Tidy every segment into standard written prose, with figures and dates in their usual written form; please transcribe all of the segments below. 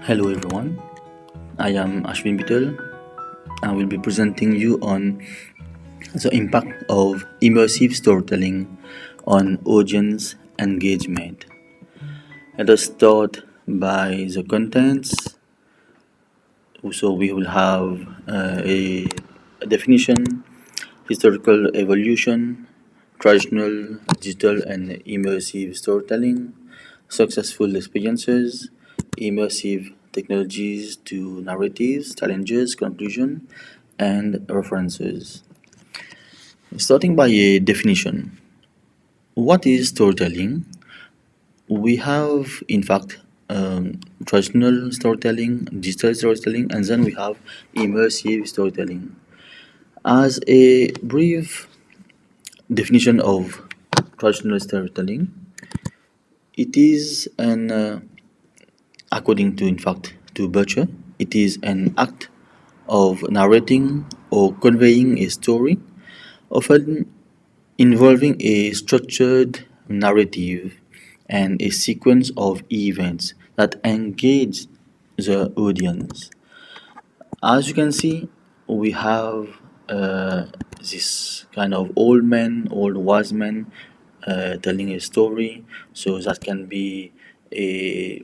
Hello everyone, I am Ashwin Bittel. I will be presenting you on the impact of immersive storytelling on audience engagement. Let us start by the contents. So we will have a definition, historical evolution, traditional, digital and immersive storytelling, successful experiences, immersive technologies to narratives, challenges, conclusion, and references. Starting by a definition. What is storytelling? We have, in fact, traditional storytelling, digital storytelling, and then we have immersive storytelling. As a brief definition of traditional storytelling, it is according to, in fact, to Butcher, it is an act of narrating or conveying a story, often involving a structured narrative and a sequence of events that engage the audience. As you can see, we have uh, this kind of old man, old wise man telling a story. So that can be a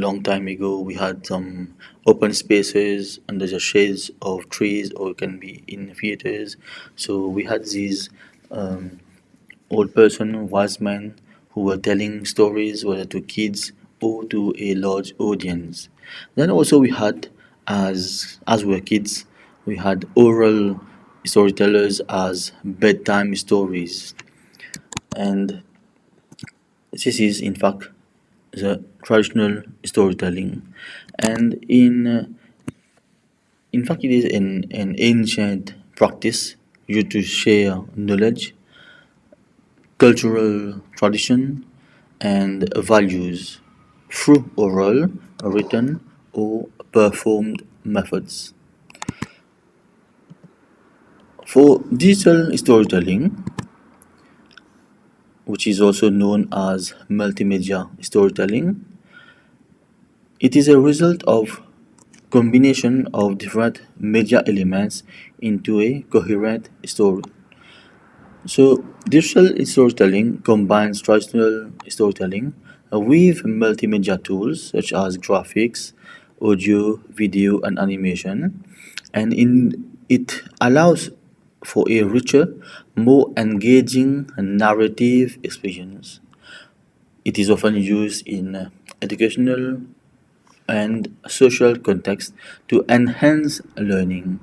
long time ago we had some open spaces under the shades of trees, or it can be in theaters. So we had these um, old person, wise men, who were telling stories, whether to kids or to a large audience. Then also we had, as we were kids, we had oral storytellers as bedtime stories, and this is in fact the traditional storytelling, and in fact it is an ancient practice used to share knowledge, cultural tradition, and values through oral, written, or performed methods. For digital storytelling, which is also known as multimedia storytelling, it is a result of combination of different media elements into a coherent story. So, digital storytelling combines traditional storytelling with multimedia tools such as graphics, audio, video, and animation, and it allows for a richer, more engaging narrative experience. It is often used in educational and social context to enhance learning,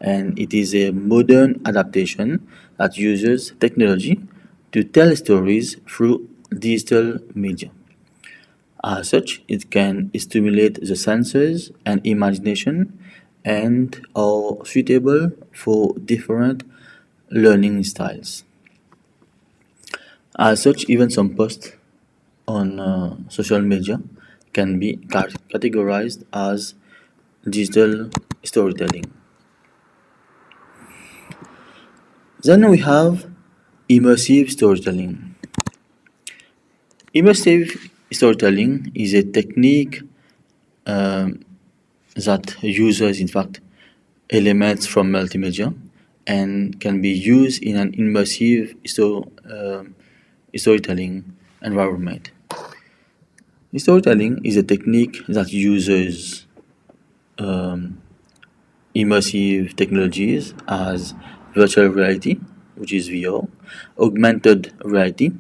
and it is a modern adaptation that uses technology to tell stories through digital media. As such, it can stimulate the senses and imagination and are suitable for different learning styles. As such, even some posts on social media can be categorized as digital storytelling. Then we have immersive storytelling. Immersive storytelling is a technique um, that uses, in fact, elements from multimedia and can be used in an immersive storytelling environment. Storytelling is a technique that uses um, immersive technologies as virtual reality, which is VR, augmented reality,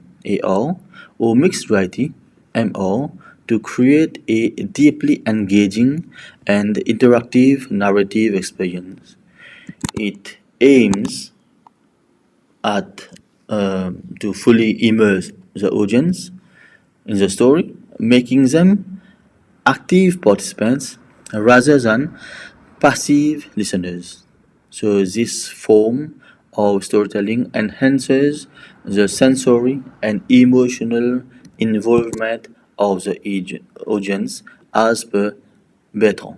AR, or mixed reality, MR, to create a deeply engaging and interactive narrative experience. It aims at to fully immerse the audience in the story, making them active participants rather than passive listeners. So, this form of storytelling enhances the sensory and emotional involvement of the audience, as per Bertrand.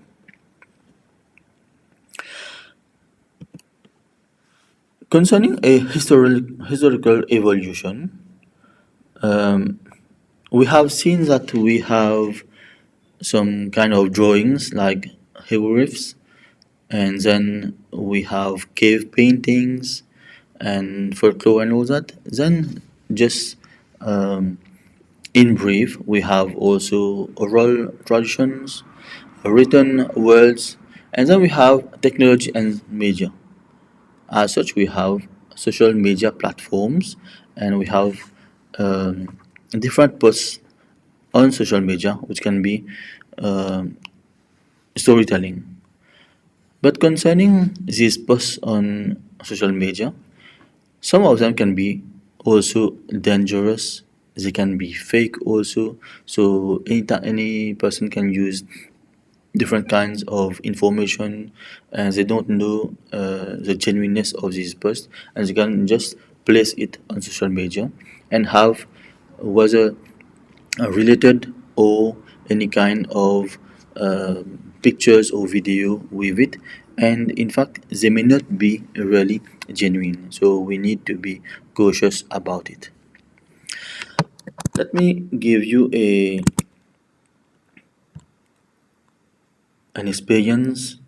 Concerning a historical evolution, um, we have seen that we have some kind of drawings like hieroglyphs, and then we have cave paintings and folklore and all that. Then just um, in brief, we have also oral traditions, written words, and then we have technology and media. As such, we have social media platforms, and we have um, different posts on social media, which can be um storytelling. But concerning these posts on social media, some of them can be also dangerous. They can be fake also. So any person can use different kinds of information, and they don't know the genuineness of these posts, and they can just place it on social media and have whether related or any kind of uh, pictures or video with it, and in fact they may not be really genuine, so we need to be cautious about it. Let me give you an experience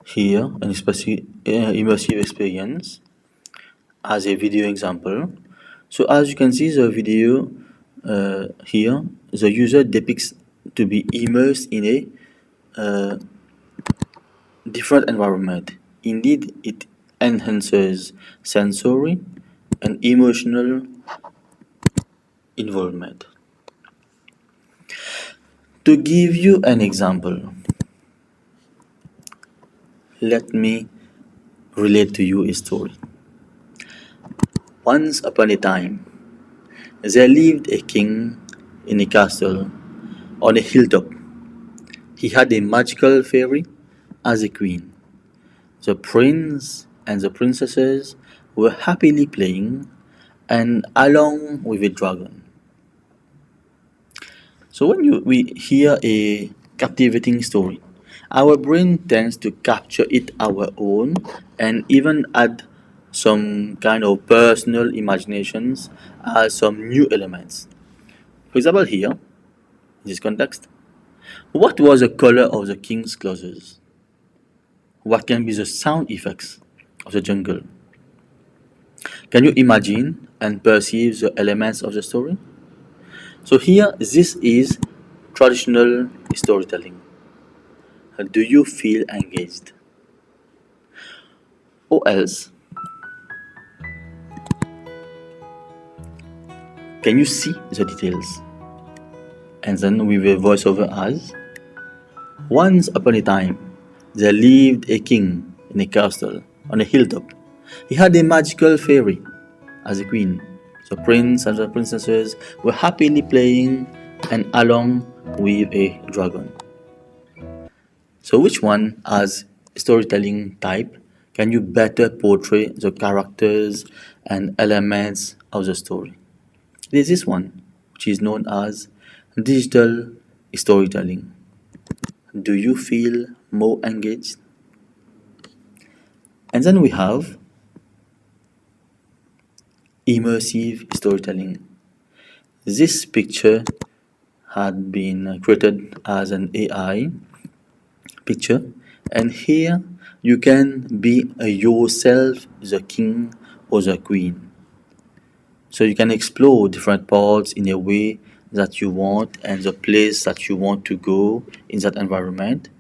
here, an immersive experience as a video example. So as you can see the video here, the user depicts to be immersed in a uh, different environment. Indeed, it enhances sensory and emotional involvement. To give you an example, let me relate to you a story. Once upon a time, there lived a king in a castle on a hilltop. He had a magical fairy as a queen. The prince and the princesses were happily playing, and along with a dragon. So when we hear a captivating story, our brain tends to capture it our own and even add some kind of personal imaginations as some new elements. For example, here, in this context, what was the color of the king's clothes? What can be the sound effects of the jungle? Can you imagine and perceive the elements of the story? So here, this is traditional storytelling. Do you feel engaged? Or else, can you see the details? And then with a voiceover as, once upon a time, there lived a king in a castle on a hilltop. He had a magical fairy as a queen. The prince and the princesses were happily playing and along with a dragon. So which one as storytelling type can you better portray the characters and elements of the story? There's this one, which is known as digital storytelling. Do you feel more engaged? And then we have immersive storytelling. This picture had been created as an AI picture, and here you can be yourself the king or the queen. So you can explore different parts in a way that you want and the place that you want to go in that environment.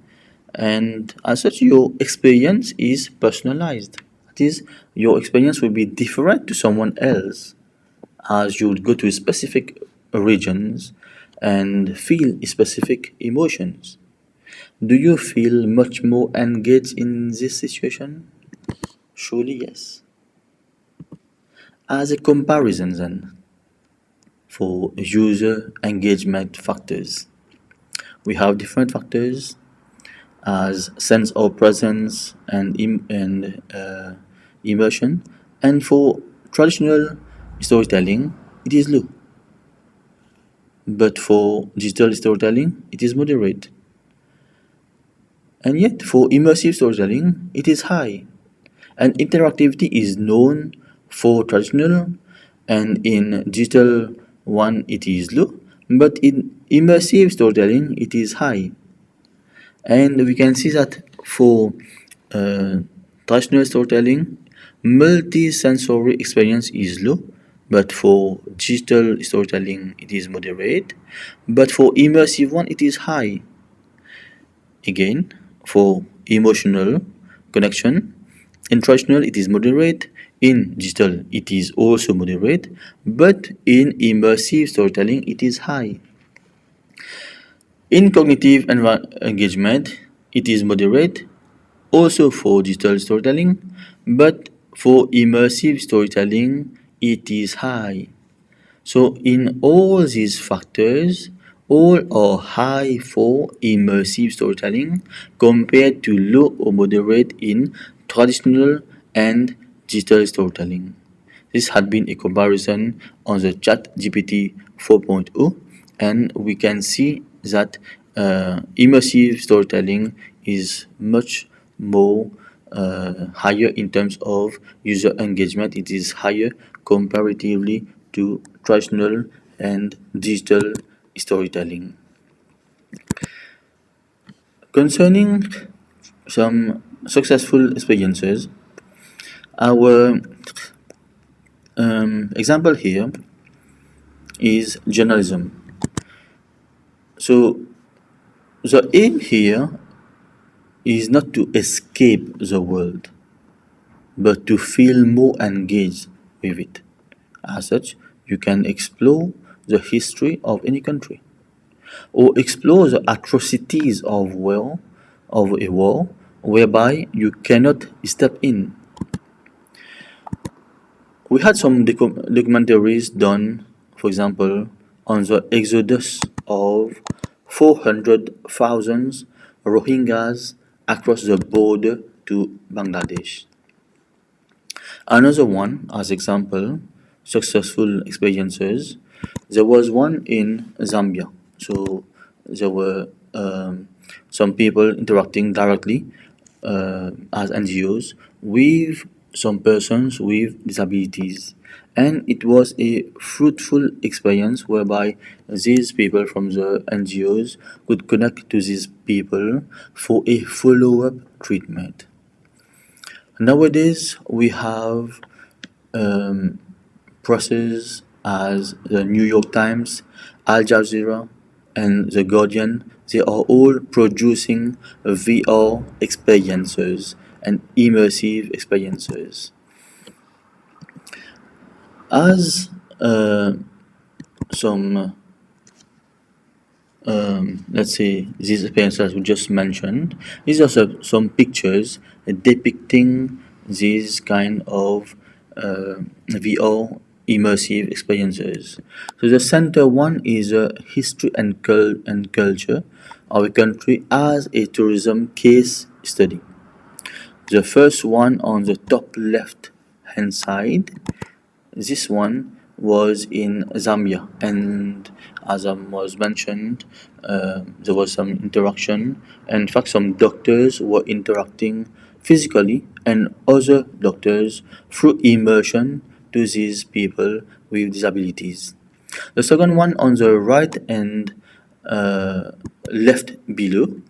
And as such, your experience is personalized. That is, your experience will be different to someone else as you would go to specific regions and feel specific emotions. Do you feel much more engaged in this situation? Surely yes. As a comparison then, for user engagement factors, we have different factors as sense of presence and immersion, and for traditional storytelling it is low, but for digital storytelling it is moderate, and yet for immersive storytelling it is high. And interactivity is known for traditional, and in digital one it is low, but in immersive storytelling, it is high. And we can see that for uh, traditional storytelling, multi-sensory experience is low, but for digital storytelling, it is moderate. But for immersive one, it is high. Again, for emotional connection, in traditional, it is moderate. In digital, it is also moderate. But in immersive storytelling, it is high. In cognitive engagement, it is moderate, also for digital storytelling, but for immersive storytelling, it is high. So, in all these factors, all are high for immersive storytelling compared to low or moderate in traditional and digital storytelling. This had been a comparison on the Chat GPT 4.0, and we can see that immersive storytelling is much more higher in terms of user engagement. It is higher comparatively to traditional and digital storytelling. Concerning some successful experiences, our example here is journalism. So the aim here is not to escape the world, but to feel more engaged with it. As such, you can explore the history of any country, or explore the atrocities of a war, whereby you cannot step in. We had some documentaries done, for example, on the exodus of 400,000 Rohingyas across the border to Bangladesh. Another one, as example, successful experiences. There was one in Zambia. So there were some people interacting directly as NGOs with some persons with disabilities. And it was a fruitful experience whereby these people from the NGOs could connect to these people for a follow up treatment. Nowadays, we have um, presses as the New York Times, Al Jazeera, and The Guardian. They are all producing VR experiences and immersive experiences. As some let's say these experiences we just mentioned, these are some pictures depicting these kind of VR immersive experiences. So the center one is history and culture of a country as a tourism case study. The first one on the top left hand side, this one was in Zambia, and as was mentioned, there was some interaction. And in fact, some doctors were interacting physically, and other doctors through immersion to these people with disabilities. The second one on the right and uh, left below,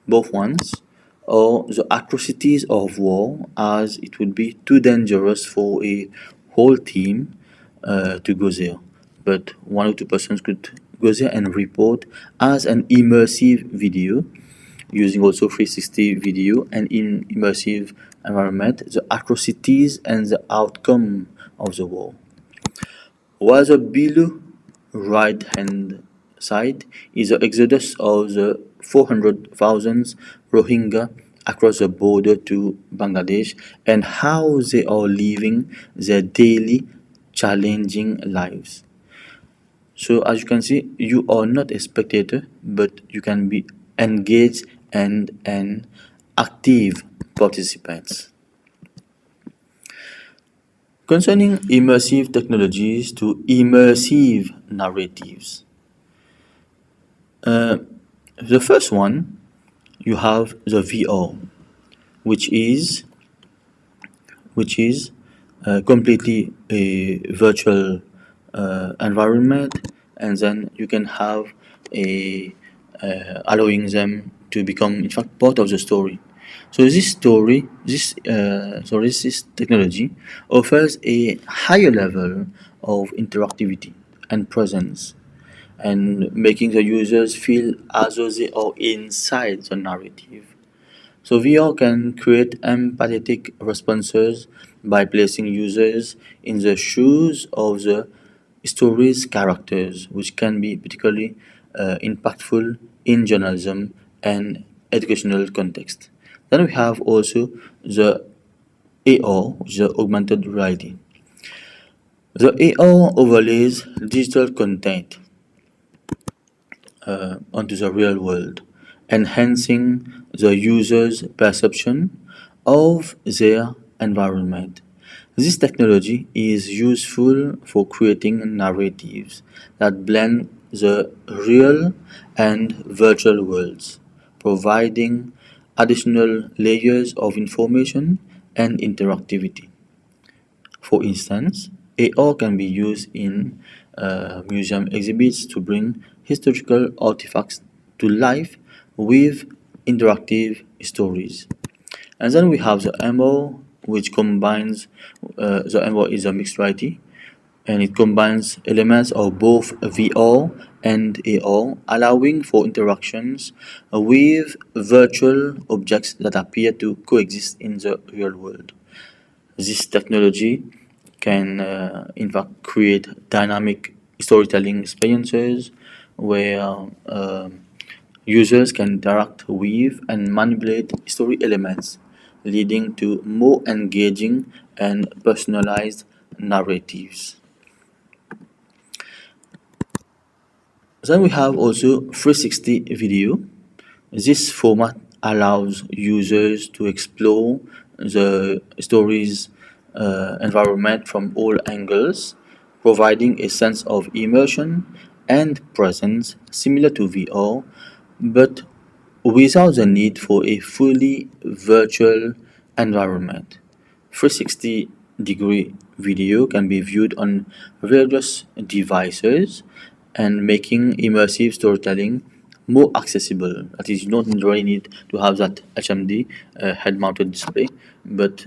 both ones, or the atrocities of war, as it would be too dangerous for a whole team to go there. But one or two persons could go there and report as an immersive video, using also 360 video and in immersive environment, the atrocities and the outcome of the war. While the below right hand side is the exodus of the 400,000 Rohingya across the border to Bangladesh and how they are living their daily challenging lives. So, as you can see, you are not a spectator, but you can be engaged and an active participant. Concerning immersive technologies to immersive narratives. Uh, the first one, you have the VR, which is completely a virtual environment, and then you can have a allowing them to become in fact part of the story. So this story, this technology offers a higher level of interactivity and presence, and making the users feel as though they are inside the narrative. So VR can create empathetic responses by placing users in the shoes of the story's characters, which can be particularly impactful in journalism and educational context. Then we have also the AR, which is the augmented reality. The AR overlays digital content onto the real world, enhancing the user's perception of their environment. This technology is useful for creating narratives that blend the real and virtual worlds, providing additional layers of information and interactivity. For instance, AR can be used in museum exhibits to bring historical artifacts to life with interactive stories. And then we have the MO, which combines, the MO is a mixed reality, and it combines elements of both VR and AR, allowing for interactions with virtual objects that appear to coexist in the real world. This technology can, in fact, create dynamic storytelling experiences where users can interact with and manipulate story elements, leading to more engaging and personalized narratives. Then we have also 360 video. This format allows users to explore the story's environment from all angles, providing a sense of immersion and presence similar to VR, but without the need for a fully virtual environment. 360-degree video can be viewed on various devices and making immersive storytelling more accessible. That is, you don't really need to have that HMD head-mounted display, but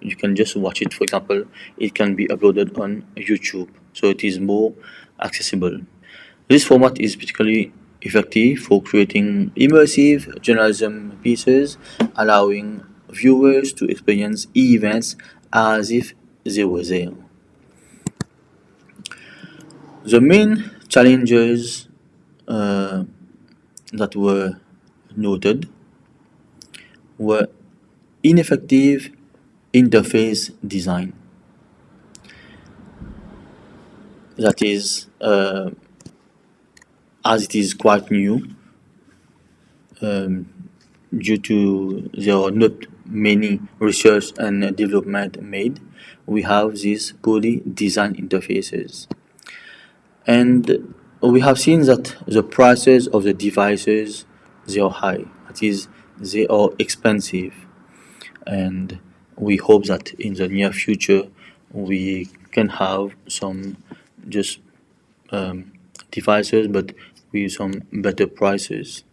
you can just watch it. For example, it can be uploaded on YouTube, so it is more accessible. This format is particularly effective for creating immersive journalism pieces, allowing viewers to experience events as if they were there. The main challenges uh, that were noted were ineffective interface design. That is, as it is quite new, um, due to there are not many research and development made, we have these poorly designed interfaces. And we have seen that the prices of the devices, they are high. That is, they are expensive. And we hope that in the near future we can have some just um, devices but with some better prices.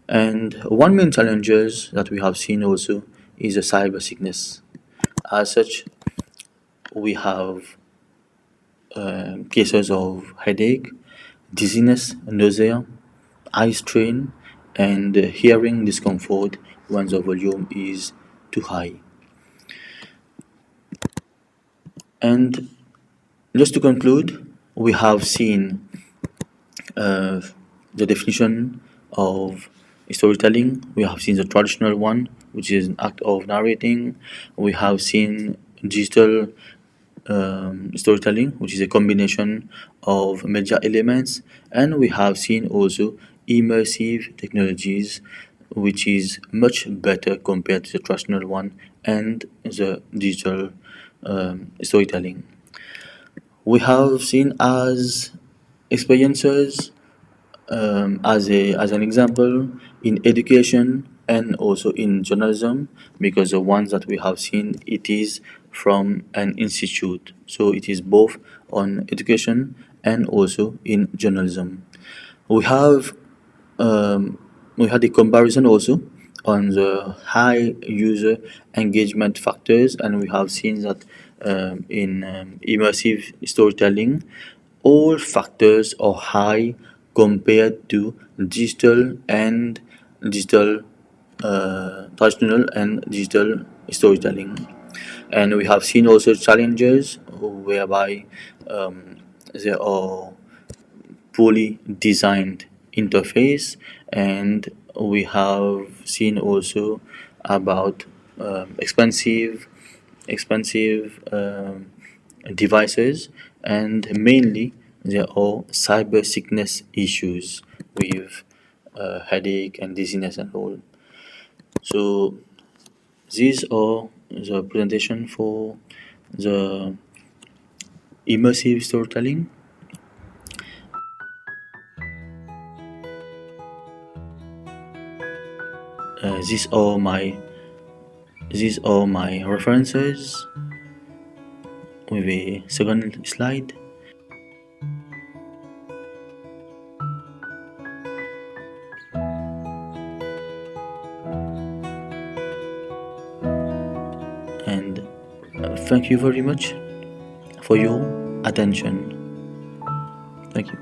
And one main challenges that we have seen also is the cyber sickness. As such, we have cases of headache, dizziness, nausea, eye strain, and hearing discomfort when the volume is too high. And just to conclude, we have seen uh, the definition of storytelling. We have seen the traditional one, which is an act of narrating. We have seen digital storytelling, which is a combination of media elements, and we have seen also immersive technologies, which is much better compared to the traditional one and the digital storytelling. We have seen as experiences, as an example in education and also in journalism, because the ones that we have seen, it is from an institute, so it is both on education and also in journalism. We have um, we had a comparison also on the high user engagement factors, and we have seen that in immersive storytelling, all factors are high compared to digital and digital traditional and digital storytelling. And we have seen also challenges whereby there are poorly designed interface, and we have seen also about expensive devices, and mainly there are cyber sickness issues with headache and dizziness and all. So these are the presentation for the immersive storytelling. These are my references with a second slide. And thank you very much for your attention. Thank you.